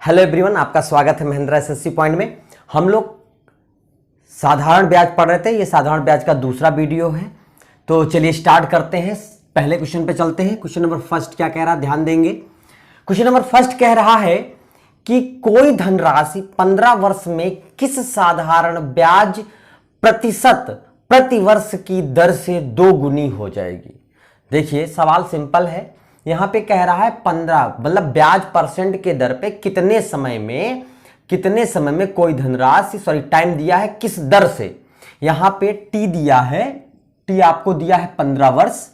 Hello everyone, आपका स्वागत है महिंद्रा एसएससी पॉइंट में। हम लोग साधारण ब्याज पढ़ रहे थे। ये साधारण ब्याज का दूसरा वीडियो है, तो चलिए स्टार्ट करते हैं। पहले क्वेश्चन पे चलते हैं। क्वेश्चन नंबर फर्स्ट क्या कह रहा है, ध्यान देंगे। क्वेश्चन नंबर फर्स्ट कह रहा है कि कोई धनराशि 15 वर्ष में किस साधारण ब्याज प्रतिशत प्रतिवर्ष की दर से 2 गुनी हो जाएगी। देखिए सवाल सिंपल है। यहां पे कह रहा है 15 मतलब ब्याज परसेंट के दर पे कितने समय में कोई धनराशि टाइम दिया है, किस दर से। यहां पे टी दिया है, टी आपको दिया है 15 वर्ष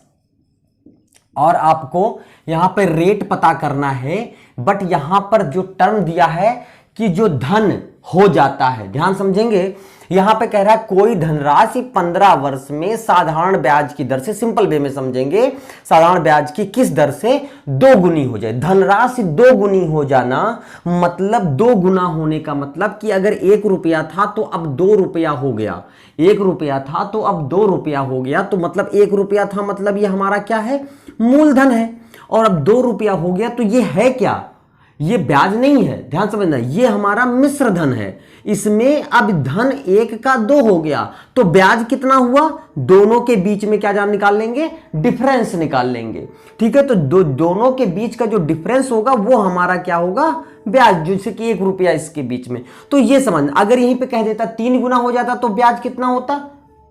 और आपको यहां पे रेट पता करना है। बट यहां पर जो टर्म दिया है कि जो धन हो जाता है, ध्यान समझेंगे। यहां पे कह रहा है कोई धनराशि 15 वर्ष में साधारण ब्याज की दर से, सिंपल वे में समझेंगे, साधारण ब्याज की किस दर से 2 गुनी हो जाए। धनराशि 2 गुनी हो जाना मतलब 2 गुना होने का मतलब कि अगर 1 रुपया था तो अब 2 रुपया हो गया, 1 रुपया था तो अब 2 रुपया हो गया। तो मतलब 1 रुपया था मतलब ये हमारा क्या है, मूलधन है। और अब 2 रुपया हो गया तो ये है क्या, ये ब्याज नहीं है, ध्यान समझना, ये हमारा मिश्र धन है। इसमें अब धन 1 का 2 हो गया तो ब्याज कितना हुआ, दोनों के बीच में क्या जान निकाल लेंगे, डिफरेंस निकाल लेंगे। ठीक है, तो दोनों के बीच का जो डिफरेंस होगा वो हमारा क्या होगा, ब्याज, जैसे कि 1 रुपया इसके बीच में। तो ये समझना, अगर यहीं पे कह देता 3 गुना हो जाता तो ब्याज कितना होता,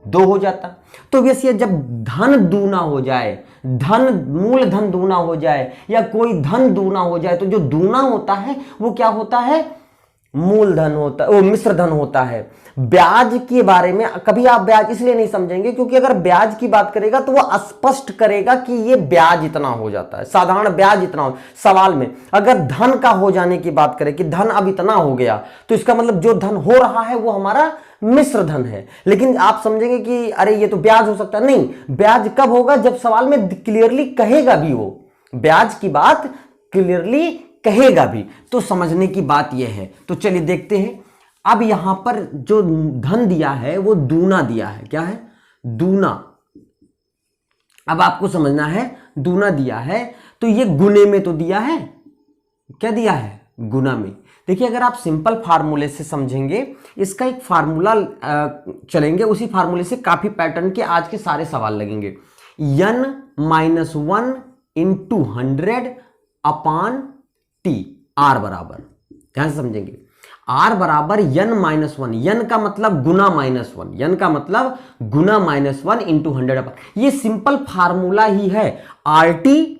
2 हो जाता। तो वैसे जब धन दूना हो जाए, मूल धन दूना हो जाए या कोई धन दूना हो जाए, तो जो दूना होता है वो क्या होता है, मूल धन होता है, वो मिश्र धन होता है। ब्याज के बारे में कभी आप ब्याज इसलिए नहीं समझेंगे क्योंकि अगर ब्याज की बात करेगा तो वो स्पष्ट करेगा कि ये ब्याज इतना हो जाता है, साधारण ब्याज इतना हो। सवाल में अगर धन का हो जाने की बात करें कि धन अब इतना हो गया, तो इसका मतलब जो धन हो रहा है वो हमारा मिश्र धन है। लेकिन आप समझेंगे कि अरे ये तो ब्याज हो सकता है, नहीं, ब्याज कब होगा, जब सवाल में क्लियरली कहेगा भी, वो ब्याज की बात क्लियरली कहेगा भी। तो समझने की बात यह है। तो चलिए देखते हैं। अब यहां पर जो धन दिया है वो दूना दिया है, क्या है, दूना। अब आपको समझना है, दूना दिया है तो ये गुने में तो दिया है, क्या दिया है, गुना में। देखिए अगर आप सिंपल फार्मूले से समझेंगे, इसका एक फार्मूला चलेंगे, उसी फार्मूले से काफी पैटर्न के आज के सारे सवाल लगेंगे। n-1 into 100 upon T, are बराबर, ध्यान से समझेंगे, आर बराबर n-1, यन का मतलब गुना -1, यन का मतलब गुना -1 इंटू 100। ये सिंपल फार्मूला ही है। आर टी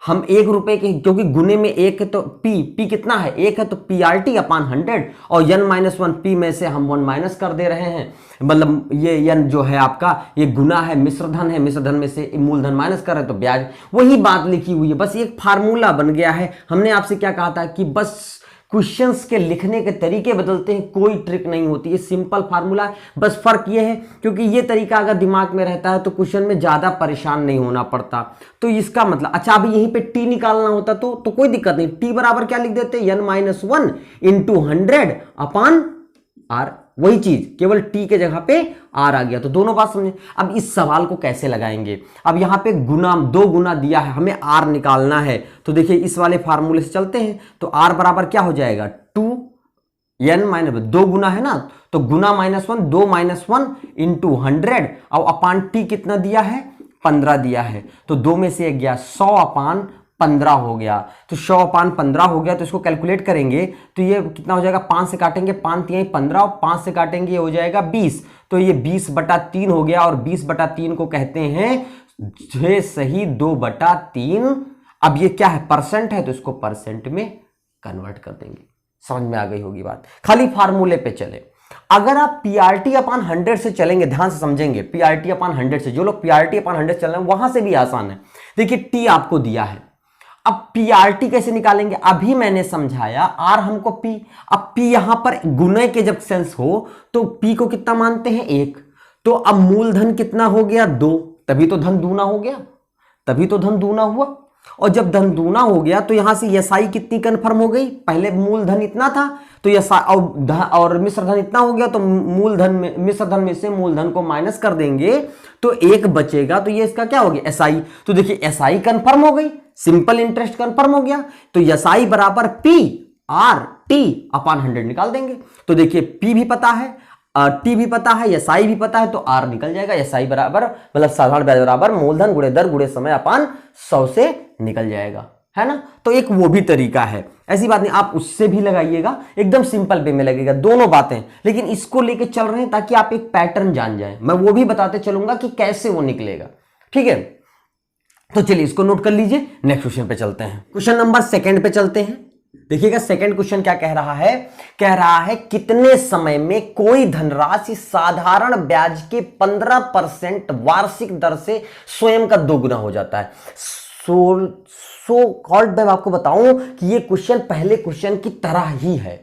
हम 1 रुपए के, क्योंकि गुने में 1 है तो पी कितना है, 1 है तो पी आर टी अपान 100, और n-1 पी में से हम 1 माइनस कर दे रहे हैं। मतलब ये n जो है आपका ये गुना है, मिश्र धन है, मिश्र धन में से मूलधन माइनस कर रहे हैं तो ब्याज, वही बात लिखी हुई है, बस एक फार्मूला बन गया है। हमने आपसे क्या कहा था कि बस क्वेश्चंस के लिखने के तरीके बदलते हैं, कोई ट्रिक नहीं होती, ये सिंपल फार्मूला है। बस फर्क ये है क्योंकि ये तरीका अगर दिमाग में रहता है तो क्वेश्चन में ज्यादा परेशान नहीं होना पड़ता। तो इसका मतलब, अच्छा अभी यहीं पे टी निकालना होता तो कोई दिक्कत नहीं, टी बराबर क्या लिख देते, n-1 इंटू 100 अपान आर, वही चीज, केवल टी के जगह पे आर आ गया। तो दोनों बात समझे। अब इस सवाल को कैसे लगाएंगे, अब यहां पे गुना 2 गुना दिया है, हमें आर निकालना है। तो देखिए इस वाले फार्मूले से चलते हैं। तो आर बराबर क्या हो जाएगा, 2n- 2 गुना है ना, तो गुना -1, 2 -1 इंटू 100 और अपान टी कितना दिया है, 15 दिया है। तो 2 में से 1 गया, 100 अपान 15 हो गया। तो 100 अपान 15 हो गया, तो इसको कैलकुलेट करेंगे तो ये कितना हो जाएगा, 5 से काटेंगे, 5 3 15 और 5 से काटेंगे ये हो जाएगा 20। तो ये 20/3 हो गया, और 20/3 को कहते हैं 6 सही 2/3। अब ये क्या है, परसेंट है, तो इसको परसेंट में कन्वर्ट कर देंगे। समझ में आ गई होगी बात। खाली फार्मूले पे चले। अगर आप पीआरटी अपान 100 से चलेंगे, ध्यान से समझेंगे, पीआरटी अपान 100 से, जो लोग पीआरटी अपान 100 चल रहे हैं वहां से भी आसान है। देखिए टी आपको दिया है, अब पीआरटी कैसे निकालेंगे, अभी मैंने समझाया, आर हमको पी। अब पी यहां पर गुणे के जब सेंस हो तो पी को कितना मानते हैं, 1। तो अब मूलधन कितना हो गया, 2, तभी तो धन दूना हो गया, तभी तो धन दूना हुआ। और जब धन दूना हो गया तो यहां से एसआई कितनी कंफर्म हो गई, पहले मूलधन इतना था तो एसआई और मिश्र धन इतना हो गया, तो मूलधन में, मिश्र धन में से मूलधन को माइनस कर देंगे तो 1 बचेगा, तो ये इसका क्या हो गया, एसआई। तो देखिए एसआई कंफर्म हो गई, सिंपल इंटरेस्ट कंफर्म हो गया। तो एसआई बराबर पी आर टी अपान 100 निकाल देंगे। तो देखिए पी भी पता है, टी भी पता है, एस आई भी पता है, तो आर निकल जाएगा। एस आई बराबर मतलब साधारण ब्याज बराबर मूलधन गुणे दर गुणे समय अपान 100 से निकल जाएगा, है ना। तो एक वो भी तरीका है, ऐसी बात नहीं, आप उससे भी लगाइएगा, एकदम सिंपल वे में लगेगा दोनों बातें, लेकिन इसको लेके चल रहे हैं ताकि आप एक पैटर्न जान जाएं। मैं वो भी बताते चलूंगा कि कैसे वो निकलेगा, ठीक है। तो चलिए इसको नोट कर लीजिए, नेक्स्ट क्वेश्चन पे चलते हैं। क्वेश्चन नंबर 2 पे चलते हैं। देखिएगा सेकंड क्वेश्चन क्या कह रहा है, कह रहा है कितने समय में कोई धनराशि साधारण ब्याज के 15% वार्षिक दर से स्वयं का दोगुना हो जाता है। सो कॉल्ड मैं आपको बताऊं कि ये क्वेश्चन पहले क्वेश्चन की तरह ही है,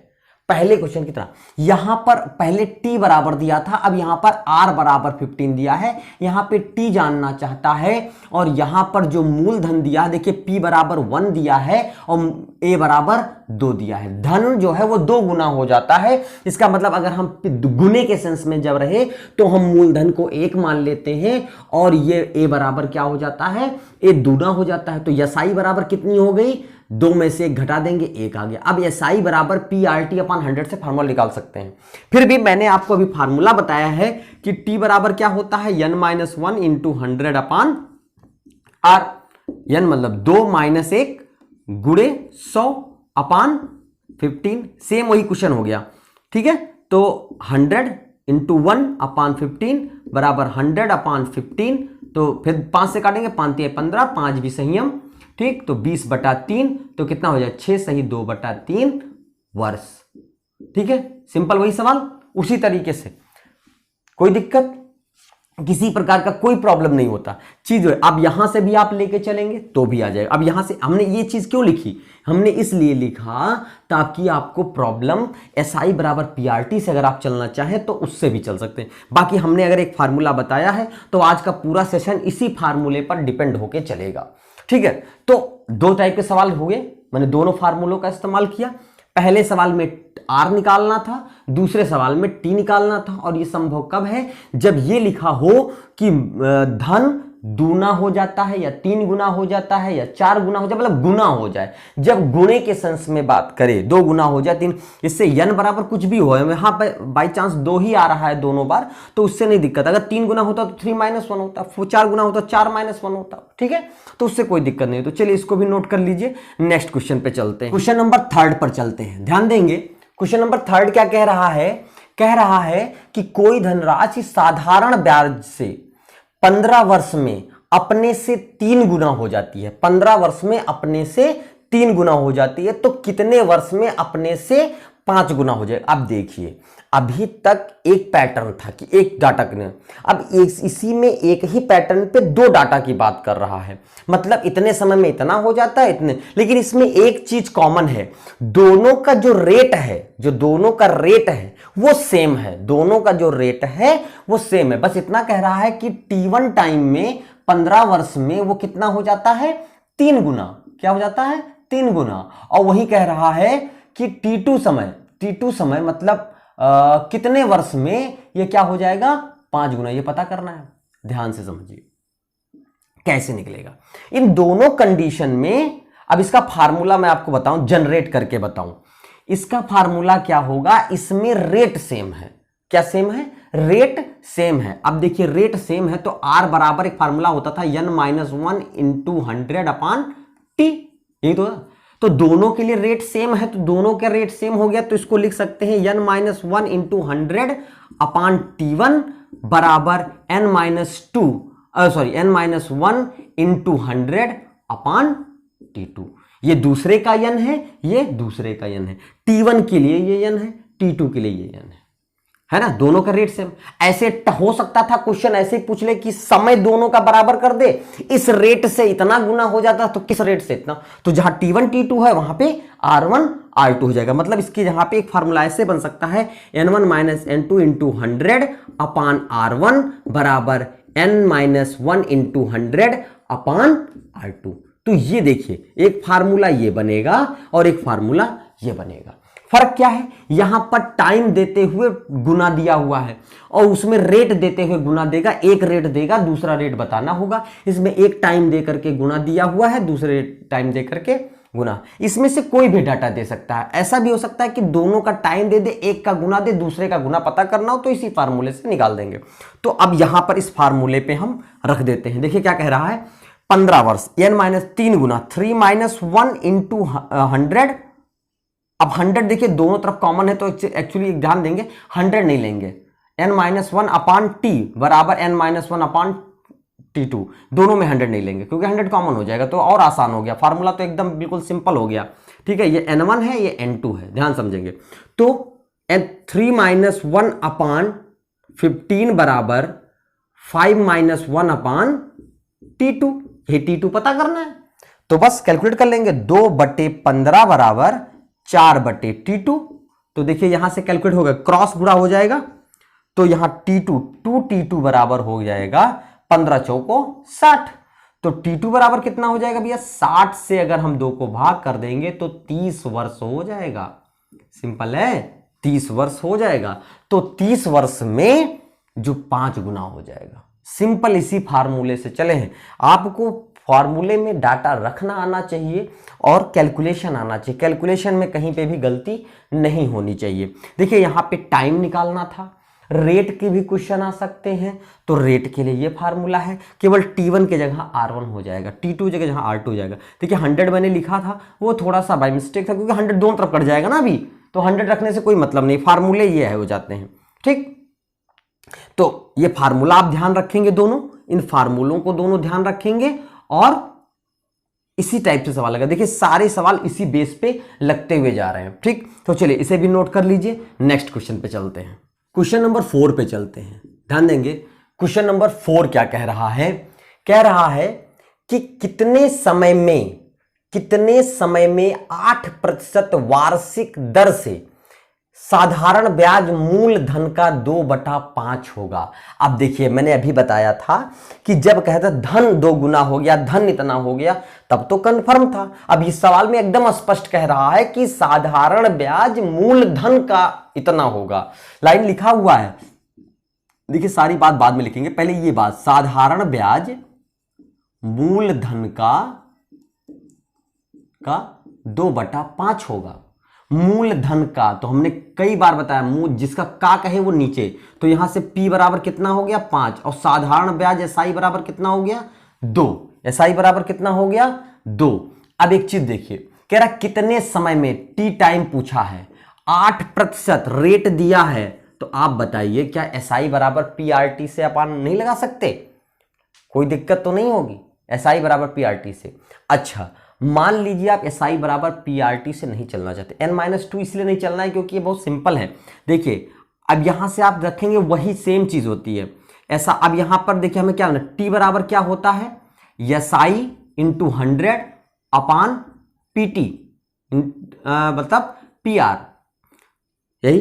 पहले क्वेश्चन की तरह। यहां पर पहले t बराबर दिया था, अब यहां पर r बराबर 15 दिया है, यहां पे t जानना चाहता है, और यहां पर जो मूलधन दिया है देखिए p बराबर 1 दिया है और a बराबर 2 दिया है। धन जो है वो 2 गुना हो जाता है, इसका मतलब अगर हम गुने के सेंस में जब रहे तो हम मूलधन को 1 मान लेते हैं, और ये a बराबर क्या हो जाता है, a दूना हो जाता है। तो यसाई बराबर कितनी हो गई, 2 में से 1 घटा देंगे 1 आ गया। अब एसआई बराबर पी आर टी अपान 100 से फार्मूला निकाल सकते हैं। फिर भी मैंने आपको अभी फार्मूला बताया है कि टी बराबर क्या होता है, n-1 into 100 upon R. n मतलब 2 - 1 गुणे 100 अपान 15, सेम वही क्वेश्चन हो गया, ठीक है। तो 100 इंटू 1 अपान 15 बराबर 100 अपान 15, तो फिर 5 से काटेंगे, 5 × 15, 5 भी संयम, ठीक। तो 20/3, तो कितना हो जाए 6 सही 2/3 वर्ष, ठीक है। सिंपल वही सवाल, उसी तरीके से, कोई दिक्कत, किसी प्रकार का कोई प्रॉब्लम नहीं होता चीज। अब यहां से भी आप लेके चलेंगे तो भी आ जाएगा। अब यहां से हमने ये चीज क्यों लिखी, हमने इसलिए लिखा ताकि आपको प्रॉब्लम एसआई बराबर पीआरटी से अगर आप चलना चाहें तो उससे भी चल सकते हैं। बाकी हमने अगर एक फार्मूला बताया है तो आज का पूरा सेशन इसी फार्मूले पर डिपेंड होके चलेगा, ठीक है। तो 2 टाइप के सवाल हो गए, मैंने दोनों फार्मूलों का इस्तेमाल किया। पहले सवाल में आर निकालना था, दूसरे सवाल में टी निकालना था, और ये संभव कब है, जब ये लिखा हो कि धन दूना हो जाता है या 3 गुना हो जाता है या 4 गुना हो जाए, मतलब गुना हो जाए। जब गुणे के सेंस में बात करें, 2 गुना हो जाए 3, इससे n बराबर कुछ भी हो, यहाँ पे बाई चांस 2 ही आ रहा है दोनों बार, तो उससे नहीं दिक्कत। अगर 3 गुना होता तो 3 - 1 होता, 4 गुना होता 4 - 1 होता, ठीक है। तो उससे कोई दिक्कत नहीं। तो चलिए इसको भी नोट कर लीजिए, नेक्स्ट क्वेश्चन पे चलते हैं। क्वेश्चन नंबर 3 पर चलते हैं, ध्यान देंगे। क्वेश्चन नंबर 3 क्या कह रहा है, कह रहा है कि कोई धनराशि साधारण ब्याज से 15 वर्ष में अपने से 3 गुना हो जाती है। 15 वर्ष में अपने से 3 गुना हो जाती है, तो कितने वर्ष में अपने से 5 गुना हो जाए। अब देखिए, अभी तक एक पैटर्न था कि एक डाटा ने, अब इसी में एक ही पैटर्न पे 2 डाटा की बात कर रहा है, मतलब इतने समय में इतना हो जाता है इतने, लेकिन इसमें एक चीज कॉमन है, दोनों का जो रेट है, जो दोनों का रेट है वो सेम है, दोनों का जो रेट है वो सेम है। बस इतना कह रहा है कि T1 टाइम में 15 वर्ष में वो कितना हो जाता है, 3 गुना, क्या हो जाता है 3 गुना। और वही कह रहा है कि T2 समय मतलब कितने वर्ष में ये क्या हो जाएगा, 5 गुना। ये पता करना है, ध्यान से समझिए कैसे निकलेगा इन दोनों कंडीशन में। अब इसका फार्मूला मैं आपको बताऊं, जनरेट करके बताऊं। इसका फार्मूला क्या होगा, इसमें रेट सेम है, क्या सेम है, रेट सेम है। अब देखिए रेट सेम है तो R बराबर एक फार्मूला होता था n-1 इंटू 100 अपान टी, यही तो दोनों के लिए रेट सेम है, तो दोनों का रेट सेम हो गया, तो इसको लिख सकते हैं n-1 इंटू 100 अपान T1 बराबर n-1 इंटू 100 अपान T2। ये दूसरे का n है, ये दूसरे का n है, T1 के लिए ये n है, T2 के लिए ये n है ना, दोनों का रेट सेम। ऐसे हो सकता था क्वेश्चन ऐसे ही पूछ ले कि समय दोनों का बराबर कर दे, इस रेट से इतना गुना हो जाता तो किस रेट से इतना, तो जहां T1 T2 है वहां पे R1 R2 हो जाएगा। मतलब इसके जहां पे एक फार्मूला ऐसे बन सकता है n1 - n2 इंटू 100 अपान R1 बराबर n-1 इंटू 100 अपान R2। तो ये देखिए एक फार्मूला ये बनेगा और एक फार्मूला ये बनेगा। फर्क क्या है, यहां पर टाइम देते हुए गुना दिया हुआ है और उसमें रेट देते हुए गुना देगा, एक रेट देगा दूसरा रेट बताना होगा। इसमें एक टाइम दे करके गुना दिया हुआ है, दूसरे टाइम दे करके गुना। इसमें से कोई भी डाटा दे सकता है, ऐसा भी हो सकता है कि दोनों का टाइम दे दे, एक का गुना दे, दूसरे का गुना पता करना हो तो इसी फार्मूले से निकाल देंगे। तो अब यहां पर इस फार्मूले पे हम रख देते हैं। देखिए क्या कह रहा है, 15 वर्ष n-3 गुना 3 - 1 इंटू 100। अब 100 देखिए दोनों तरफ कॉमन है तो एक्चुअली ध्यान देंगे 100 नहीं लेंगे, n-1 अपान टी बराबर n-1 अपान T2, दोनों में 100 नहीं लेंगे क्योंकि 100 कॉमन हो जाएगा तो और आसान हो गया, फार्मूला तो एकदम बिल्कुल सिंपल हो गया। ठीक है, ये n1 है, ये n2 है, ध्यान समझेंगे। तो 3 - 1 अपान 15 बराबर 5 - 1 अपान T2, ये T2 पता करना है तो बस कैलकुलेट कर लेंगे। 2/15 बराबर 4/T2। तो देखिए यहां से कैलकुलेट हो गया, क्रॉस गुणा हो जाएगा तो यहां T2 2T2 बराबर हो जाएगा 15 चौको 60। तो T2 बराबर कितना हो जाएगा भैया, 60 से अगर हम 2 को भाग कर देंगे तो 30 वर्ष हो जाएगा। सिंपल है, 30 वर्ष हो जाएगा। तो 30 वर्ष में जो 5 गुना हो जाएगा। सिंपल इसी फार्मूले से चले हैं। आपको फार्मूले में डाटा रखना आना चाहिए और कैलकुलेशन आना चाहिए। कैलकुलेशन में कहीं पे भी गलती नहीं होनी चाहिए। देखिए यहां पे टाइम निकालना था, रेट के भी क्वेश्चन आ सकते हैं तो रेट के लिए ये फार्मूला है, केवल T1 के जगह R1 हो जाएगा, T2 की जगह R2 हो जाएगा। देखिए 100 मैंने लिखा था वो थोड़ा सा बाय मिस्टेक था क्योंकि 100 दोनों तरफ कट जाएगा ना अभी, तो 100 रखने से कोई मतलब नहीं, फार्मूले ये है हो जाते हैं। ठीक, तो ये फार्मूला आप ध्यान रखेंगे, दोनों इन फार्मूलों को दोनों ध्यान रखेंगे और इसी टाइप से सवाल लगा। देखिए सारे सवाल इसी बेस पे लगते हुए जा रहे हैं। ठीक, तो चलिए इसे भी नोट कर लीजिए। नेक्स्ट क्वेश्चन पे चलते हैं, क्वेश्चन नंबर 4 पे चलते हैं। ध्यान देंगे क्वेश्चन नंबर 4 क्या कह रहा है, कह रहा है कि कितने समय में 8% वार्षिक दर से साधारण ब्याज मूलधन का 2/5 होगा। अब देखिए मैंने अभी बताया था कि जब कहता धन 2 गुना हो गया, धन इतना हो गया, तब तो कंफर्म था। अब इस सवाल में एकदम स्पष्ट कह रहा है कि साधारण ब्याज मूलधन का इतना होगा। लाइन लिखा हुआ है, देखिए सारी बात बाद में लिखेंगे, पहले ये बात, साधारण ब्याज मूलधन का 2/5 होगा। मूलधन का तो हमने कई बार बताया, मूल जिसका का कहे वो नीचे, तो यहां से P बराबर कितना हो गया 5 और साधारण ब्याज SI बराबर कितना हो गया 2, SI बराबर कितना हो गया 2। अब एक चीज देखिए, कह रहा कितने समय में, T टाइम पूछा है, 8% रेट दिया है, तो आप बताइए क्या SI बराबर PRT से अपन नहीं लगा सकते, कोई दिक्कत तो नहीं होगी SI बराबर PRT से। अच्छा मान लीजिए आप SI बराबर PRT से नहीं चलना चाहते, n-2 इसलिए नहीं चलना है क्योंकि ये बहुत सिंपल है। देखिए अब यहां से आप रखेंगे वही सेम चीज होती है ऐसा। अब यहां पर देखिए हमें क्या होना, T बराबर क्या होता है SI इंटू 100 अपान PT मतलब PR। यही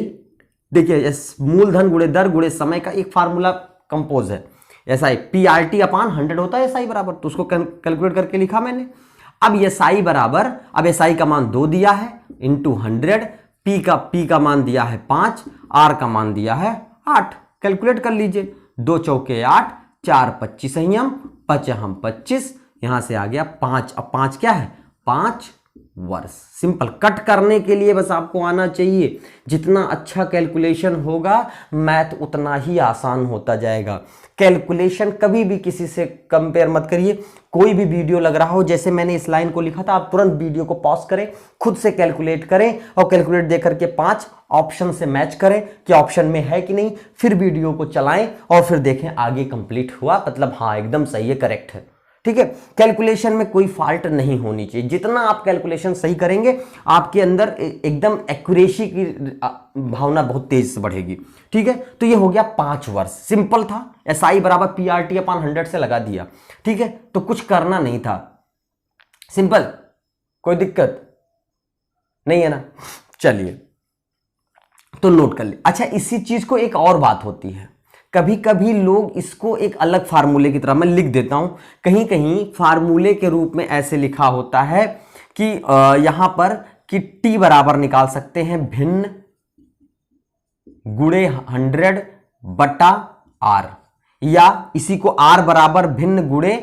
देखिए मूलधन गुणे दर गुणे समय का एक फार्मूला कंपोज है, SI PRT अपान 100 होता है SI बराबर, तो उसको कैलकुलेट करके लिखा मैंने। अब SI बराबर, अब SI का मान 2 दिया है इंटू 100, P का मान दिया है 5, R का मान दिया है 8। कैलकुलेट कर लीजिए, 2 चौके 8, 4 25 संयम, 5 25, यहां से आ गया 5। अब 5 क्या है 5 वर्ष। सिंपल, कट करने के लिए बस आपको आना चाहिए। जितना अच्छा कैलकुलेशन होगा मैथ उतना ही आसान होता जाएगा। कैलकुलेशन कभी भी किसी से कंपेयर मत करिए। कोई भी वीडियो लग रहा हो, जैसे मैंने इस लाइन को लिखा था, आप तुरंत वीडियो को पॉज करें, खुद से कैलकुलेट करें और कैलकुलेट देकर के 5 ऑप्शन से मैच करें कि ऑप्शन में है कि नहीं, फिर वीडियो को चलाएं और फिर देखें आगे कंप्लीट हुआ, मतलब हाँ एकदम सही है, करेक्ट है। ठीक है, कैलकुलेशन में कोई फॉल्ट नहीं होनी चाहिए। जितना आप कैलकुलेशन सही करेंगे आपके अंदर एकदम एक्यूरेसी की भावना बहुत तेज से बढ़ेगी। ठीक है, तो ये हो गया 5 वर्ष। सिंपल था, SI बराबर PRT अपान 100 से लगा दिया। ठीक है, तो कुछ करना नहीं था, सिंपल, कोई दिक्कत नहीं है ना। चलिए तो नोट कर ले। अच्छा इसी चीज को एक और बात होती है, कभी कभी लोग इसको एक अलग फार्मूले की तरह, मैं लिख देता हूं, कहीं कहीं फार्मूले के रूप में ऐसे लिखा होता है कि यहां पर कि T बराबर निकाल सकते हैं भिन्न गुणे 100 बटा R, या इसी को R बराबर भिन्न गुणे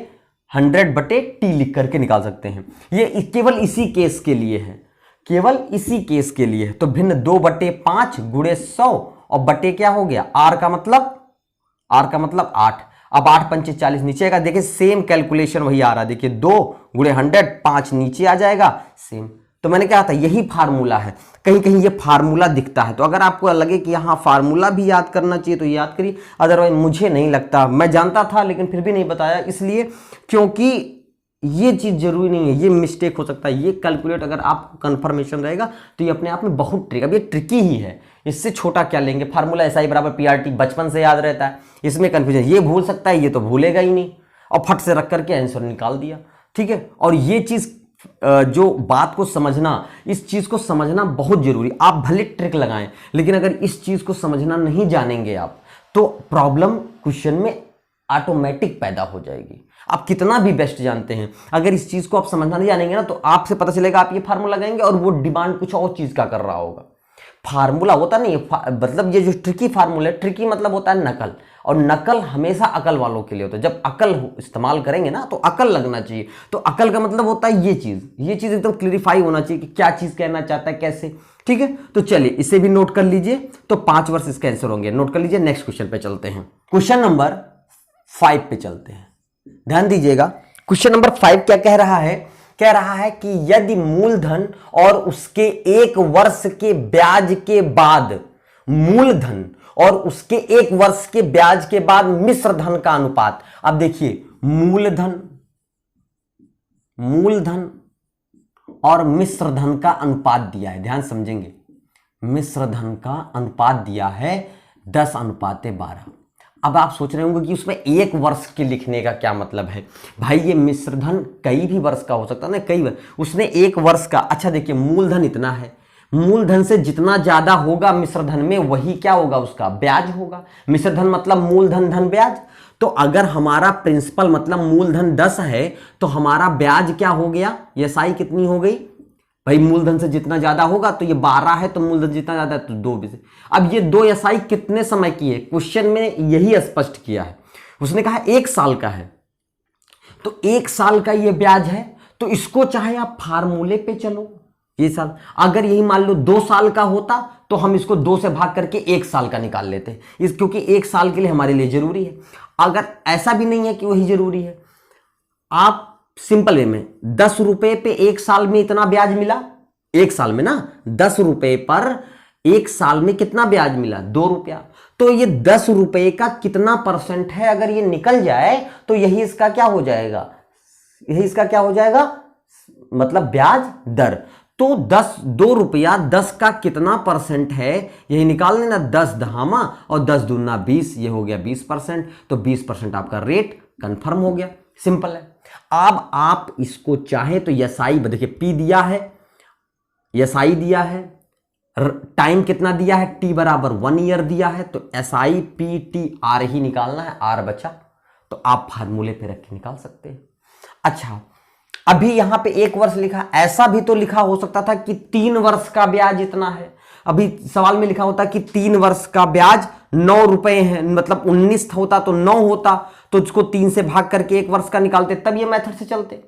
100/t लिख करके निकाल सकते हैं। ये केवल इसी केस के लिए है, केवल इसी केस के लिए है। तो भिन्न 2/5 गुणे 100 और बटे क्या हो गया, r का मतलब 8। अब 8 पंचे 40 नीचे आएगा, देखिए सेम कैलकुलेशन वही आ रहा है, देखिए 2 गुणे 100, 5 नीचे आ जाएगा सेम। तो मैंने कहा था यही फार्मूला है, कहीं कहीं ये फार्मूला दिखता है, तो अगर आपको लगे कि यहाँ फार्मूला भी याद करना चाहिए तो याद करिए, अदरवाइज मुझे नहीं लगता, मैं जानता था लेकिन फिर भी नहीं बताया, इसलिए क्योंकि ये चीज़ जरूरी नहीं है, ये मिस्टेक हो सकता है। ये कैलकुलेट अगर आपको कंफर्मेशन रहेगा तो ये अपने आप में बहुत ट्रिक, अब ये ट्रिकी ही है, इससे छोटा क्या लेंगे, फार्मूला SI बराबर PRT बचपन से याद रहता है, इसमें कंफ्यूजन, ये भूल सकता है, ये तो भूलेगा ही नहीं, और फट से रख करके आंसर निकाल दिया, ठीक है। और ये चीज़ जो बात को समझना, इस चीज़ को समझना बहुत जरूरी, आप भले ट्रिक लगाएं लेकिन अगर इस चीज़ को समझना नहीं जानेंगे आप तो प्रॉब्लम क्वेश्चन में ऑटोमेटिक पैदा हो जाएगी। आप कितना भी बेस्ट जानते हैं, अगर इस चीज़ को आप समझना नहीं जानेंगे ना तो आपसे पता चलेगा आप ये फार्मूला लगाएंगे और वो डिमांड कुछ और चीज़ का कर रहा होगा। फार्मूला होता नहीं है, मतलब ये जो ट्रिकी फार्मूला है, ट्रिकी मतलब होता है नकल, और नकल हमेशा अकल वालों के लिए होता है। जब अकल इस्तेमाल करेंगे ना तो अकल लगना चाहिए, तो अकल का मतलब होता है ये चीज़ एकदम क्लियरिफाई होना चाहिए कि क्या चीज़ कहना चाहता है, कैसे, ठीक है। तो चलिए इसे भी नोट कर लीजिए, तो 5 वर्ष इसके आंसर होंगे, नोट कर लीजिए। नेक्स्ट क्वेश्चन पे चलते हैं, क्वेश्चन नंबर 5 पे चलते हैं, ध्यान दीजिएगा। क्वेश्चन नंबर 5 क्या कह रहा है, कह रहा है कि यदि मूलधन और उसके 1 वर्ष के ब्याज के बाद, मूलधन और उसके 1 वर्ष के ब्याज के बाद मिश्र धन का अनुपात, अब देखिए मूलधन और मिश्र धन का अनुपात दिया है, ध्यान समझेंगे, मिश्र धन का अनुपात दिया है 10:12। अब आप सोच रहे होंगे कि उसमें 1 वर्ष के लिखने का क्या मतलब है, भाई ये मिश्रधन कई भी वर्ष का हो सकता है ना, कई वर्ष, उसने 1 वर्ष का, अच्छा देखिए मूलधन इतना है, मूलधन से जितना ज्यादा होगा मिश्रधन में वही क्या होगा, उसका ब्याज होगा। मिश्रधन मतलब मूलधन धन ब्याज, तो अगर हमारा प्रिंसिपल मतलब मूलधन 10 है तो हमारा ब्याज क्या हो गया, SI कितनी हो गई भाई, मूलधन से जितना ज्यादा होगा, तो ये 12 है, तो मूलधन जितना ज्यादा है तो 2 भी से। अब ये 2 SI कितने समय की है, क्वेश्चन में यही स्पष्ट किया है, उसने कहा 1 साल का है, तो 1 साल का ये ब्याज है, तो इसको चाहे आप फार्मूले पे चलो, ये साल, अगर यही मान लो 2 साल का होता तो हम इसको 2 से भाग करके 1 साल का निकाल लेते, इस क्योंकि 1 साल के लिए हमारे लिए जरूरी है। अगर ऐसा भी नहीं है कि वही जरूरी है, आप सिंपल वे में 10 रुपए पे 1 साल में इतना ब्याज मिला, 1 साल में ना 10 रुपए पर 1 साल में कितना ब्याज मिला, 2 रुपया, तो ये 10 रुपए का कितना % है, अगर ये निकल जाए तो यही इसका क्या हो जाएगा, यही इसका क्या हो जाएगा, मतलब ब्याज दर। तो 2 रुपया 10 का कितना % है, यही निकाल लेना, 10 दहामा और 10 दूना 20, ये हो गया 20%, तो 20% आपका रेट कंफर्म हो गया, सिंपल है। अब आप इसको चाहे तो SI, देखिए P दिया है, SI दिया है, टाइम कितना दिया है, T बराबर 1 ईयर दिया है, तो SIPTR ही निकालना है, R बचा, तो आप फार्मूले पे रख के निकाल सकते हैं। अच्छा अभी यहां पे 1 वर्ष लिखा, ऐसा भी तो लिखा हो सकता था कि 3 वर्ष का ब्याज इतना है, अभी सवाल में लिखा होता कि 3 वर्ष का ब्याज 9 रुपए है, मतलब 19 होता तो 9 होता, तो इसको 3 से भाग करके 1 वर्ष का निकालते, तब ये मेथड से चलते।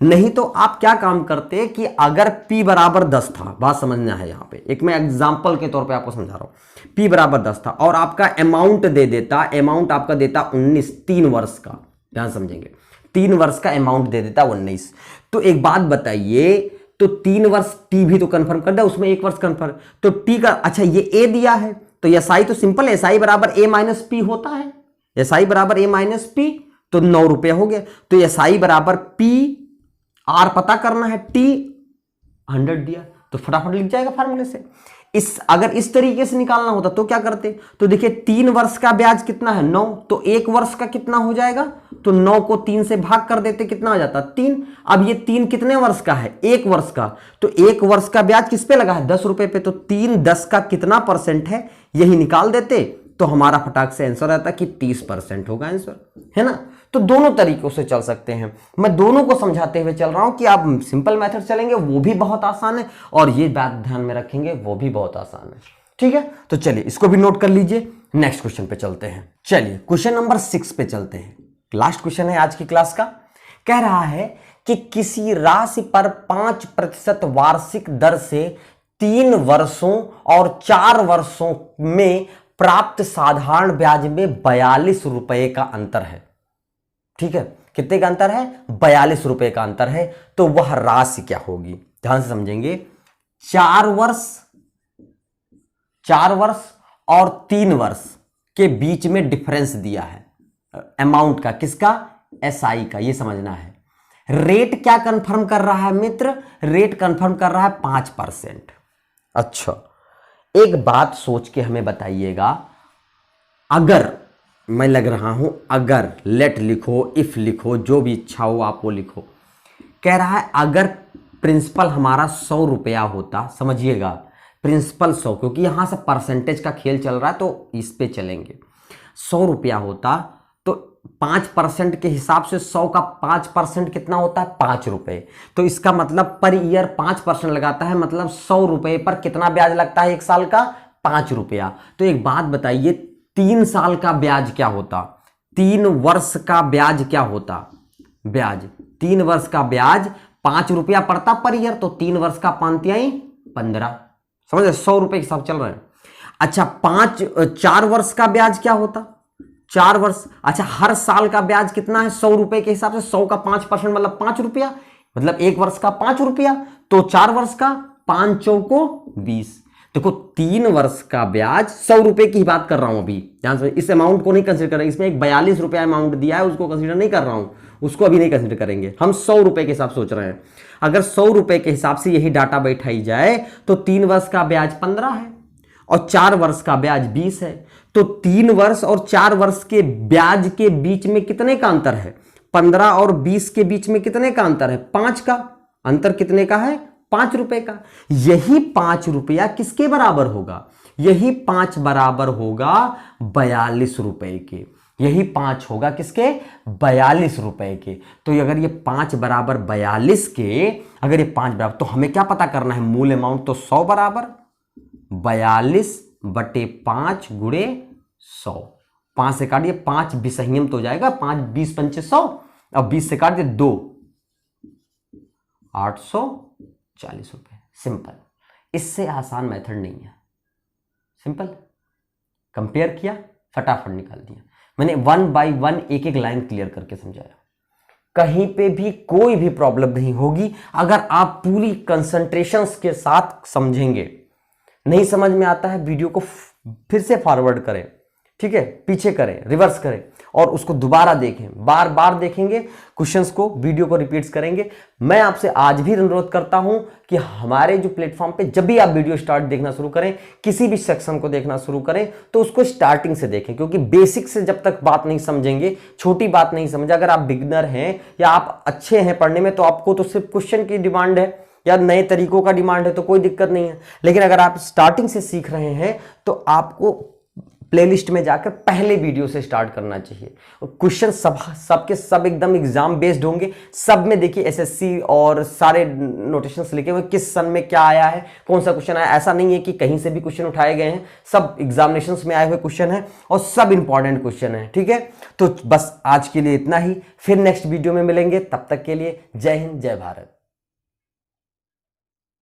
नहीं तो आप क्या काम करते कि अगर P बराबर 10 था, बात समझना है यहाँ पे, एक मैं एग्जांपल के तौर पे आपको समझा रहा हूँ, P बराबर 10 था और आपका अमाउंट दे देता, अमाउंट आपका देता 19, 3 वर्ष का, ध्यान समझेंगे, 3 वर्ष का अमाउंट दे देता 19। तो एक बात बताइए, तो 3 वर्ष T भी तो कंफर्म कर दे, उसमें 1 वर्ष कंफर्म, तो T का, अच्छा ये A दिया है, तो SI तो सिंपल है, SI बराबर A माइनस P होता है, SI बराबर A माइनस P, तो 9 रुपया हो गया, तो SI बराबर P, R पता करना है, T 100 दिया, तो फटाफट लिख जाएगा फार्मूले से। अगर इस तरीके से निकालना होता तो क्या करते, तो देखिए 3 वर्ष का ब्याज कितना है, 9, तो 1 वर्ष का कितना हो जाएगा, तो 9 को 3 से भाग कर देते, कितना आ जाता, 3। अब ये 3 कितने वर्ष का है, 1 वर्ष का, तो 1 वर्ष का ब्याज किस पे लगा है, 10 रुपए पे, तो 3 10 का कितना % है, यही निकाल देते, तो हमारा फटाक से आंसर आता कि 30% होगा आंसर, है ना। तो दोनों तरीकों से चल सकते हैं, मैं दोनों को समझाते हुए चल रहा हूं कि आप सिंपल मेथड चलेंगे वो भी बहुत आसान है, और ये बात ध्यान में रखेंगे वो भी बहुत आसान है, ठीक है। तो चलिए इसको भी नोट कर लीजिए, नेक्स्ट क्वेश्चन पे चलते हैं। चलिए क्वेश्चन नंबर 6 पे चलते हैं, लास्ट क्वेश्चन है आज की क्लास का। कह रहा है कि किसी राशि पर 5% वार्षिक दर से 3 वर्षों और 4 वर्षों में प्राप्त साधारण ब्याज में 42 रुपए का अंतर है। ठीक है, कितने का अंतर है? 42 रुपए का अंतर है। तो वह राशि क्या होगी? ध्यान से समझेंगे। 4 वर्ष और 3 वर्ष के बीच में डिफरेंस दिया है अमाउंट का। किसका? एसआई का। यह समझना है। रेट क्या कंफर्म कर रहा है मित्र? रेट कंफर्म कर रहा है 5%। अच्छा, एक बात सोच के हमें बताइएगा, अगर मैं लग रहा हूं, अगर लेट लिखो, इफ लिखो, जो भी इच्छा हो आप वो लिखो। कह रहा है अगर प्रिंसिपल हमारा 100 रुपया होता, समझिएगा प्रिंसिपल 100, क्योंकि यहां से परसेंटेज का खेल चल रहा है तो इस पे चलेंगे। 100 रुपया होता तो 5% के हिसाब से 100 का 5% कितना होता है? 5 रुपए। तो इसका मतलब पर ईयर 5% लगाता है, मतलब 100 रुपए पर कितना ब्याज लगता है? 1 साल का 5 रुपया। तो एक बात बताइए, 3 साल का ब्याज क्या होता? 3 वर्ष का ब्याज क्या होता? ब्याज 3 वर्ष का ब्याज 5 रुपया पड़ता पर ईयर, तो 3 वर्ष का 15। समझ, 100 रुपए के हिसाब चल रहे हैं। अच्छा, 4 वर्ष का ब्याज क्या होता? 4 वर्ष। अच्छा, हर साल का ब्याज कितना है? 100 रुपए के हिसाब से 100 का 5% मतलब 5 रुपया, मतलब 1 वर्ष का 5 रुपया। तो 4 वर्ष का 5 चौको 20। देखो, 3 वर्ष का ब्याज 100 रुपए की ही बात कर रहा हूं अभी, ध्यान से। इस अमाउंट को नहीं कंसिडर कर रहे, इसमें एक 42 रुपया अमाउंट दिया है, उसको कंसिडर नहीं कर रहा हूं, उसको अभी नहीं कंसिडर करेंगे। हम 100 रुपए के हिसाब सोच रहे हैं। अगर 100 रुपए के हिसाब से यही डाटा बैठाई जाए तो 3 वर्ष का ब्याज 15 है और 4 वर्ष का ब्याज 20 है। तो 3 वर्ष और 4 वर्ष के ब्याज के बीच में कितने का अंतर है? 15 और 20 के बीच में कितने का अंतर है? 5 का। अंतर कितने का है? 5 रुपए का। यही 5 रुपया किसके बराबर होगा? यही 5 बराबर होगा 42 रुपए के। यही 5 होगा किसके? 42 रुपए के। तो अगर ये 5 बराबर 42 के, अगर ये 5 बराबर, तो हमें क्या पता करना है? मूल अमाउंट तो 100 बराबर 42/5 गुणे 100। 5 से काटिए, 5 विसंयम तो जाएगा, 5 20 पंचे 100, अब 20 से काट दिए 2, 840 रुपए। सिंपल, इससे आसान मेथड नहीं है। सिंपल, कंपेयर किया, फटाफट निकाल दिया। मैंने 1 बाय 1 एक लाइन क्लियर करके समझाया। कहीं पे भी कोई भी प्रॉब्लम नहीं होगी अगर आप पूरी कंसंट्रेशन के साथ समझेंगे। नहीं समझ में आता है, वीडियो को फिर से फॉरवर्ड करें, ठीक है, पीछे करें, रिवर्स करें और उसको दोबारा देखें, बार बार देखेंगे क्वेश्चंस को, वीडियो को रिपीट्स करेंगे। मैं आपसे आज भी अनुरोध करता हूं कि हमारे जो प्लेटफॉर्म पे जब भी आप वीडियो स्टार्ट देखना शुरू करें, किसी भी सेक्शन को देखना शुरू करें, तो उसको स्टार्टिंग से देखें, क्योंकि बेसिक से जब तक बात नहीं समझेंगे, छोटी बात नहीं समझे, अगर आप बिगिनर हैं या आप अच्छे हैं पढ़ने में, तो आपको तो सिर्फ क्वेश्चन की डिमांड है या नए तरीकों का डिमांड है, तो कोई दिक्कत नहीं है। लेकिन अगर आप स्टार्टिंग से सीख रहे हैं तो आपको प्लेलिस्ट में जाकर पहले वीडियो से स्टार्ट करना चाहिए। क्वेश्चन सबके सब एकदम एग्जाम बेस्ड होंगे। सब में देखिए एसएससी और सारे नोटेशंस लिखे हुए, किस सन में क्या आया है, कौन सा क्वेश्चन आया। ऐसा नहीं है कि कहीं से भी क्वेश्चन उठाए गए हैं, सब एग्जामिनेशंस में आए हुए क्वेश्चन है और सब इंपॉर्टेंट क्वेश्चन है, ठीक है। तो बस आज के लिए इतना ही, फिर नेक्स्ट वीडियो में मिलेंगे। तब तक के लिए जय हिंद, जय भारत।